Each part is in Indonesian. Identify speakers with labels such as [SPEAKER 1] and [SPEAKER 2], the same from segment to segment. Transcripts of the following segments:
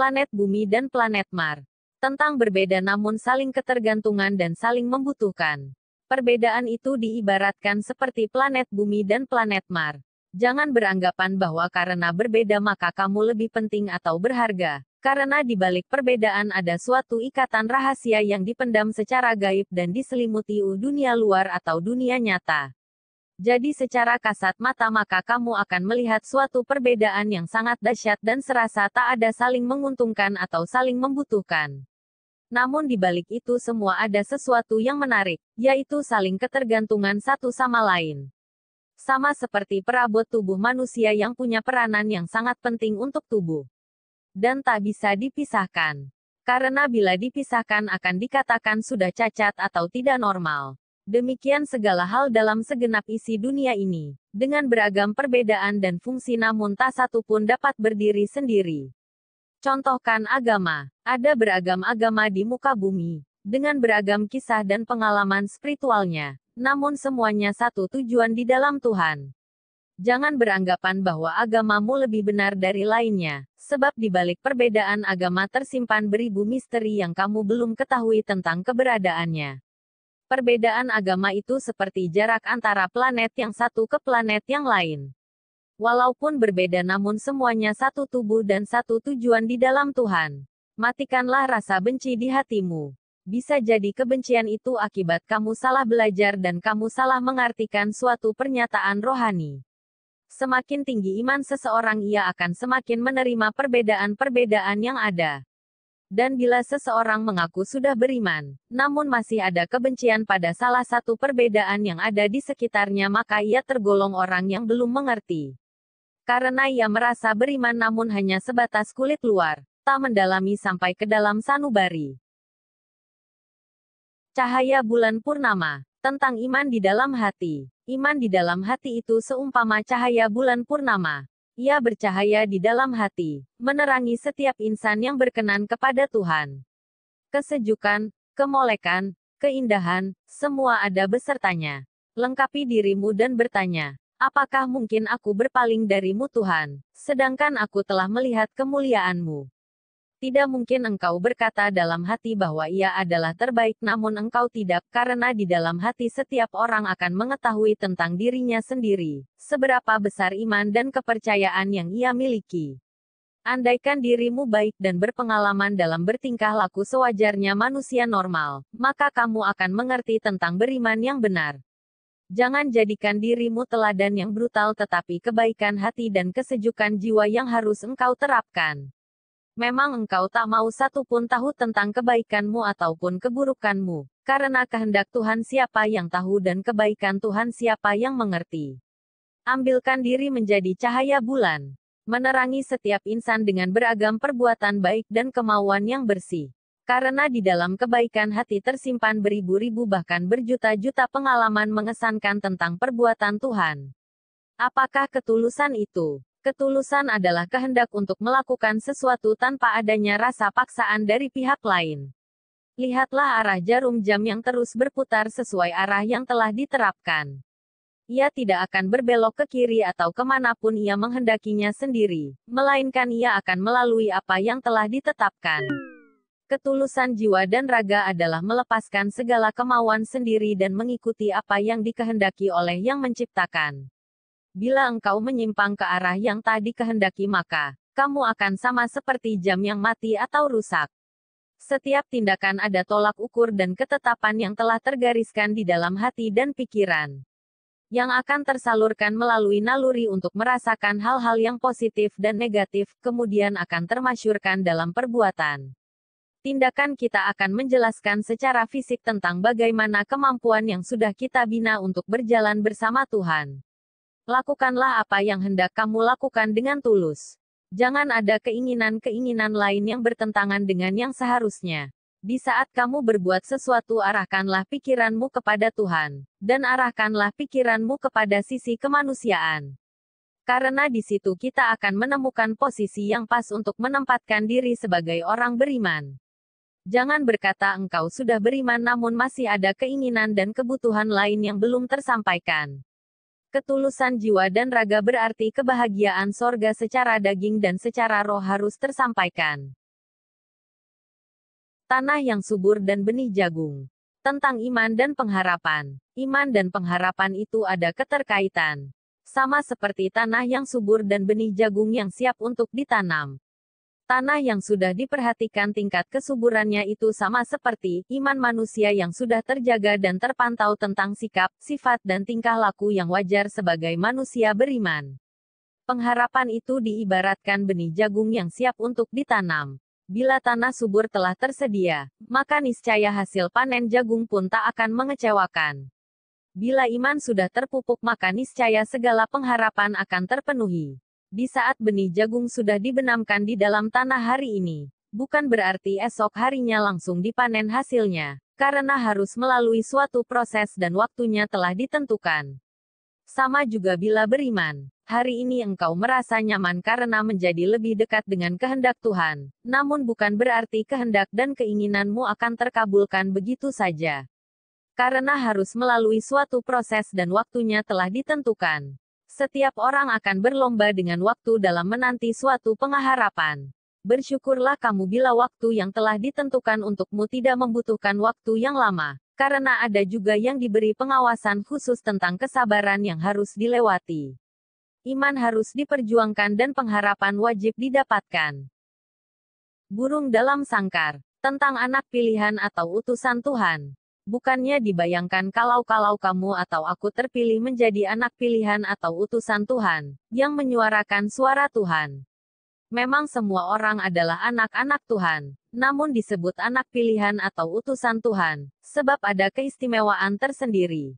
[SPEAKER 1] Planet Bumi dan planet Mars. Tentang berbeda namun saling ketergantungan dan saling membutuhkan. Perbedaan itu diibaratkan seperti planet Bumi dan planet Mars. Jangan beranggapan bahwa karena berbeda maka kamu lebih penting atau berharga. Karena di balik perbedaan ada suatu ikatan rahasia yang dipendam secara gaib dan diselimuti dunia luar atau dunia nyata. Jadi secara kasat mata maka kamu akan melihat suatu perbedaan yang sangat dahsyat dan serasa tak ada saling menguntungkan atau saling membutuhkan. Namun di balik itu semua ada sesuatu yang menarik, yaitu saling ketergantungan satu sama lain. Sama seperti perabot tubuh manusia yang punya peranan yang sangat penting untuk tubuh. Dan tak bisa dipisahkan. Karena bila dipisahkan akan dikatakan sudah cacat atau tidak normal. Demikian segala hal dalam segenap isi dunia ini, dengan beragam perbedaan dan fungsi namun tak satu pun dapat berdiri sendiri. Contohkan agama. Ada beragam agama di muka bumi, dengan beragam kisah dan pengalaman spiritualnya, namun semuanya satu tujuan di dalam Tuhan. Jangan beranggapan bahwa agamamu lebih benar dari lainnya, sebab di balik perbedaan agama tersimpan beribu misteri yang kamu belum ketahui tentang keberadaannya. Perbedaan agama itu seperti jarak antara planet yang satu ke planet yang lain. Walaupun berbeda namun semuanya satu tubuh dan satu tujuan di dalam Tuhan. Matikanlah rasa benci di hatimu. Bisa jadi kebencian itu akibat kamu salah belajar dan kamu salah mengartikan suatu pernyataan rohani. Semakin tinggi iman seseorang ia akan semakin menerima perbedaan-perbedaan yang ada. Dan bila seseorang mengaku sudah beriman, namun masih ada kebencian pada salah satu perbedaan yang ada di sekitarnya maka ia tergolong orang yang belum mengerti. Karena ia merasa beriman namun hanya sebatas kulit luar, tak mendalami sampai ke dalam sanubari. Cahaya bulan purnama. Tentang iman di dalam hati. Iman di dalam hati itu seumpama cahaya bulan purnama. Ia bercahaya di dalam hati, menerangi setiap insan yang berkenan kepada Tuhan. Kesejukan, kemolekan, keindahan, semua ada besertanya. Lengkapi dirimu dan bertanya, apakah mungkin aku berpaling darimu Tuhan, sedangkan aku telah melihat kemuliaan-Mu. Tidak mungkin engkau berkata dalam hati bahwa ia adalah terbaik namun engkau tidak, karena di dalam hati setiap orang akan mengetahui tentang dirinya sendiri, seberapa besar iman dan kepercayaan yang ia miliki. Andaikan dirimu baik dan berpengalaman dalam bertingkah laku sewajarnya manusia normal, maka kamu akan mengerti tentang beriman yang benar. Jangan jadikan dirimu teladan yang brutal tetapi kebaikan hati dan kesejukan jiwa yang harus engkau terapkan. Memang engkau tak mau satu pun tahu tentang kebaikanmu ataupun keburukanmu, karena kehendak Tuhan siapa yang tahu dan kebaikan Tuhan siapa yang mengerti. Ambilkan diri menjadi cahaya bulan, menerangi setiap insan dengan beragam perbuatan baik dan kemauan yang bersih. Karena di dalam kebaikan hati tersimpan beribu-ribu bahkan berjuta-juta pengalaman mengesankan tentang perbuatan Tuhan. Apakah ketulusan itu? Ketulusan adalah kehendak untuk melakukan sesuatu tanpa adanya rasa paksaan dari pihak lain. Lihatlah arah jarum jam yang terus berputar sesuai arah yang telah diterapkan. Ia tidak akan berbelok ke kiri atau kemanapun ia menghendakinya sendiri, melainkan ia akan melalui apa yang telah ditetapkan. Ketulusan jiwa dan raga adalah melepaskan segala kemauan sendiri dan mengikuti apa yang dikehendaki oleh Yang Menciptakan. Bila engkau menyimpang ke arah yang tak dikehendaki maka, kamu akan sama seperti jam yang mati atau rusak. Setiap tindakan ada tolak ukur dan ketetapan yang telah tergariskan di dalam hati dan pikiran. Yang akan tersalurkan melalui naluri untuk merasakan hal-hal yang positif dan negatif, kemudian akan termasyurkan dalam perbuatan. Tindakan kita akan menjelaskan secara fisik tentang bagaimana kemampuan yang sudah kita bina untuk berjalan bersama Tuhan. Lakukanlah apa yang hendak kamu lakukan dengan tulus. Jangan ada keinginan-keinginan lain yang bertentangan dengan yang seharusnya. Di saat kamu berbuat sesuatu arahkanlah pikiranmu kepada Tuhan, dan arahkanlah pikiranmu kepada sisi kemanusiaan. Karena di situ kita akan menemukan posisi yang pas untuk menempatkan diri sebagai orang beriman. Jangan berkata engkau sudah beriman namun masih ada keinginan dan kebutuhan lain yang belum tersampaikan. Ketulusan jiwa dan raga berarti kebahagiaan sorga secara daging dan secara roh harus tersampaikan. Tanah yang subur dan benih jagung. Tentang iman dan pengharapan. Iman dan pengharapan itu ada keterkaitan. Sama seperti tanah yang subur dan benih jagung yang siap untuk ditanam. Tanah yang sudah diperhatikan tingkat kesuburannya itu sama seperti iman manusia yang sudah terjaga dan terpantau tentang sikap, sifat dan tingkah laku yang wajar sebagai manusia beriman. Pengharapan itu diibaratkan benih jagung yang siap untuk ditanam. Bila tanah subur telah tersedia, maka niscaya hasil panen jagung pun tak akan mengecewakan. Bila iman sudah terpupuk maka niscaya segala pengharapan akan terpenuhi. Di saat benih jagung sudah dibenamkan di dalam tanah hari ini, bukan berarti esok harinya langsung dipanen hasilnya, karena harus melalui suatu proses dan waktunya telah ditentukan. Sama juga bila beriman, hari ini engkau merasa nyaman karena menjadi lebih dekat dengan kehendak Tuhan, namun bukan berarti kehendak dan keinginanmu akan terkabulkan begitu saja. Karena harus melalui suatu proses dan waktunya telah ditentukan. Setiap orang akan berlomba dengan waktu dalam menanti suatu pengharapan. Bersyukurlah kamu bila waktu yang telah ditentukan untukmu tidak membutuhkan waktu yang lama, karena ada juga yang diberi pengawasan khusus tentang kesabaran yang harus dilewati. Iman harus diperjuangkan dan pengharapan wajib didapatkan. Burung dalam sangkar, tentang anak pilihan atau utusan Tuhan. Bukannya dibayangkan kalau kamu atau aku terpilih menjadi anak pilihan atau utusan Tuhan, yang menyuarakan suara Tuhan. Memang semua orang adalah anak-anak Tuhan, namun disebut anak pilihan atau utusan Tuhan, sebab ada keistimewaan tersendiri.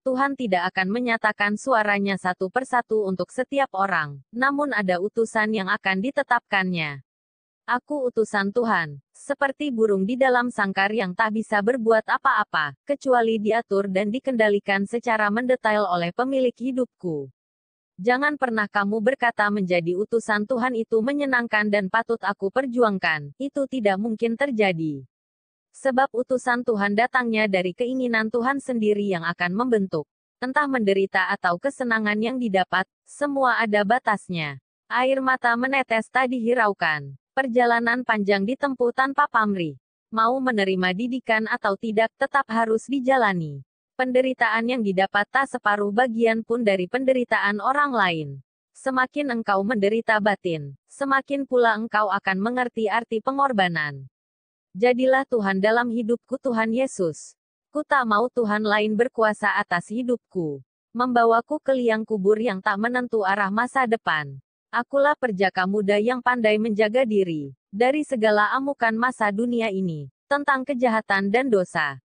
[SPEAKER 1] Tuhan tidak akan menyatakan suaranya satu persatu untuk setiap orang, namun ada utusan yang akan ditetapkannya. Aku utusan Tuhan, seperti burung di dalam sangkar yang tak bisa berbuat apa-apa, kecuali diatur dan dikendalikan secara mendetail oleh pemilik hidupku. Jangan pernah kamu berkata menjadi utusan Tuhan itu menyenangkan dan patut aku perjuangkan, itu tidak mungkin terjadi. Sebab utusan Tuhan datangnya dari keinginan Tuhan sendiri yang akan membentuk. Entah menderita atau kesenangan yang didapat, semua ada batasnya. Air mata menetes tak dihiraukan. Perjalanan panjang ditempuh tanpa pamrih. Mau menerima didikan atau tidak tetap harus dijalani. Penderitaan yang didapat tak separuh bagian pun dari penderitaan orang lain. Semakin engkau menderita batin, semakin pula engkau akan mengerti arti pengorbanan. Jadilah Tuhan dalam hidupku Tuhan Yesus. Ku tak mau Tuhan lain berkuasa atas hidupku. Membawaku ke liang kubur yang tak menentu arah masa depan. Akulah perjaka muda yang pandai menjaga diri dari segala amukan masa dunia ini, tentang kejahatan dan dosa.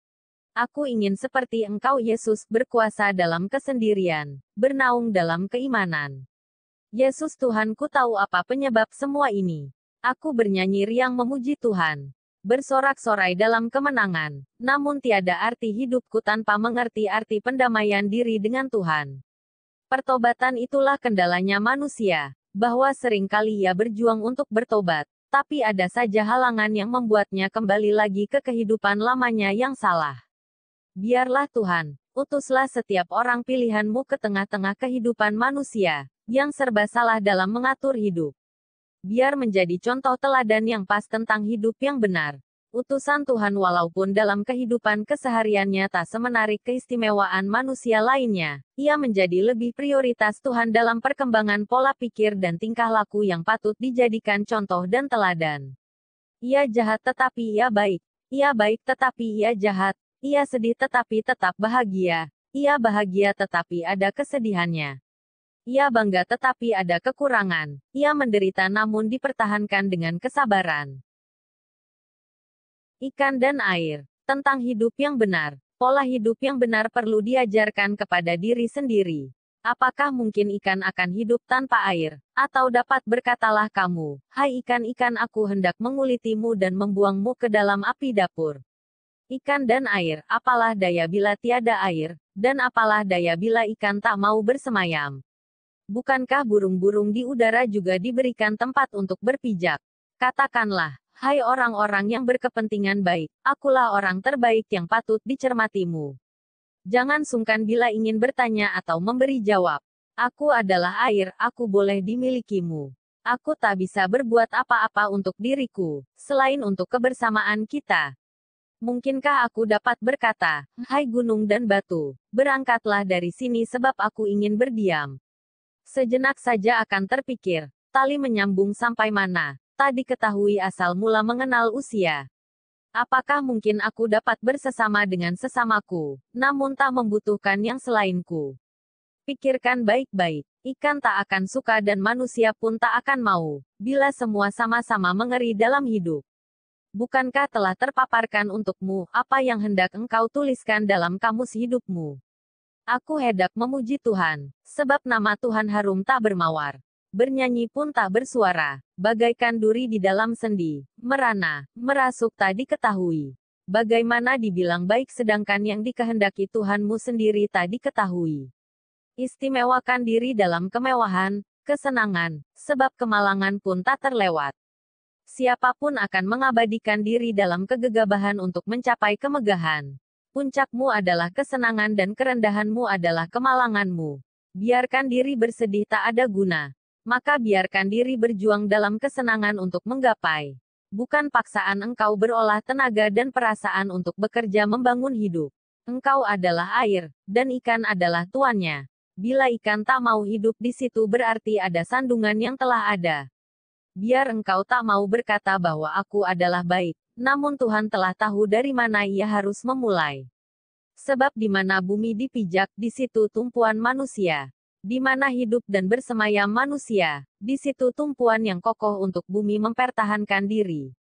[SPEAKER 1] Aku ingin seperti Engkau Yesus berkuasa dalam kesendirian, bernaung dalam keimanan. Yesus Tuhanku tahu apa penyebab semua ini. Aku bernyanyi riang memuji Tuhan. Bersorak-sorai dalam kemenangan, namun tiada arti hidupku tanpa mengerti arti pendamaian diri dengan Tuhan. Pertobatan itulah kendalanya manusia. Bahwa sering kali ia berjuang untuk bertobat, tapi ada saja halangan yang membuatnya kembali lagi ke kehidupan lamanya yang salah. Biarlah Tuhan, utuslah setiap orang pilihanmu ke tengah-tengah kehidupan manusia, yang serba salah dalam mengatur hidup. Biar menjadi contoh teladan yang pas tentang hidup yang benar. Utusan Tuhan walaupun dalam kehidupan kesehariannya tak semenarik keistimewaan manusia lainnya, ia menjadi lebih prioritas Tuhan dalam perkembangan pola pikir dan tingkah laku yang patut dijadikan contoh dan teladan. Ia jahat tetapi ia baik. Ia baik tetapi ia jahat. Ia sedih tetapi tetap bahagia. Ia bahagia tetapi ada kesedihannya. Ia bangga tetapi ada kekurangan. Ia menderita namun dipertahankan dengan kesabaran. Ikan dan air. Tentang hidup yang benar. Pola hidup yang benar perlu diajarkan kepada diri sendiri. Apakah mungkin ikan akan hidup tanpa air? Atau dapat berkatalah kamu, hai ikan-ikan aku hendak mengulitimu dan membuangmu ke dalam api dapur. Ikan dan air, apalah daya bila tiada air, dan apalah daya bila ikan tak mau bersemayam. Bukankah burung-burung di udara juga diberikan tempat untuk berpijak? Katakanlah, hai orang-orang yang berkepentingan baik, akulah orang terbaik yang patut dicermatimu. Jangan sungkan bila ingin bertanya atau memberi jawab. Aku adalah air, aku boleh dimilikimu. Aku tak bisa berbuat apa-apa untuk diriku, selain untuk kebersamaan kita. Mungkinkah aku dapat berkata, hai gunung dan batu, berangkatlah dari sini sebab aku ingin berdiam. Sejenak saja akan terpikir, tali menyambung sampai mana, tak diketahui asal mula mengenal usia. Apakah mungkin aku dapat bersesama dengan sesamaku, namun tak membutuhkan yang selainku? Pikirkan baik-baik, ikan tak akan suka dan manusia pun tak akan mau, bila semua sama-sama mengeri dalam hidup. Bukankah telah terpaparkan untukmu, apa yang hendak engkau tuliskan dalam kamus hidupmu? Aku hendak memuji Tuhan, sebab nama Tuhan harum tak bermawar. Bernyanyi pun tak bersuara, bagaikan duri di dalam sendi, merana, merasuk tak diketahui. Bagaimana dibilang baik sedangkan yang dikehendaki Tuhanmu sendiri tak diketahui. Istimewakan diri dalam kemewahan, kesenangan, sebab kemalangan pun tak terlewat. Siapapun akan mengabadikan diri dalam kegegabahan untuk mencapai kemegahan. Puncakmu adalah kesenangan dan kerendahanmu adalah kemalanganmu. Biarkan diri bersedih tak ada guna. Maka biarkan diri berjuang dalam kesenangan untuk menggapai. Bukan paksaan engkau berolah tenaga dan perasaan untuk bekerja membangun hidup. Engkau adalah air, dan ikan adalah tuannya. Bila ikan tak mau hidup di situ berarti ada sandungan yang telah ada. Biar engkau tak mau berkata bahwa aku adalah baik, namun Tuhan telah tahu dari mana ia harus memulai. Sebab di mana bumi dipijak, di situ tumpuan manusia. Di mana hidup dan bersemayam manusia, di situ tumpuan yang kokoh untuk bumi mempertahankan diri.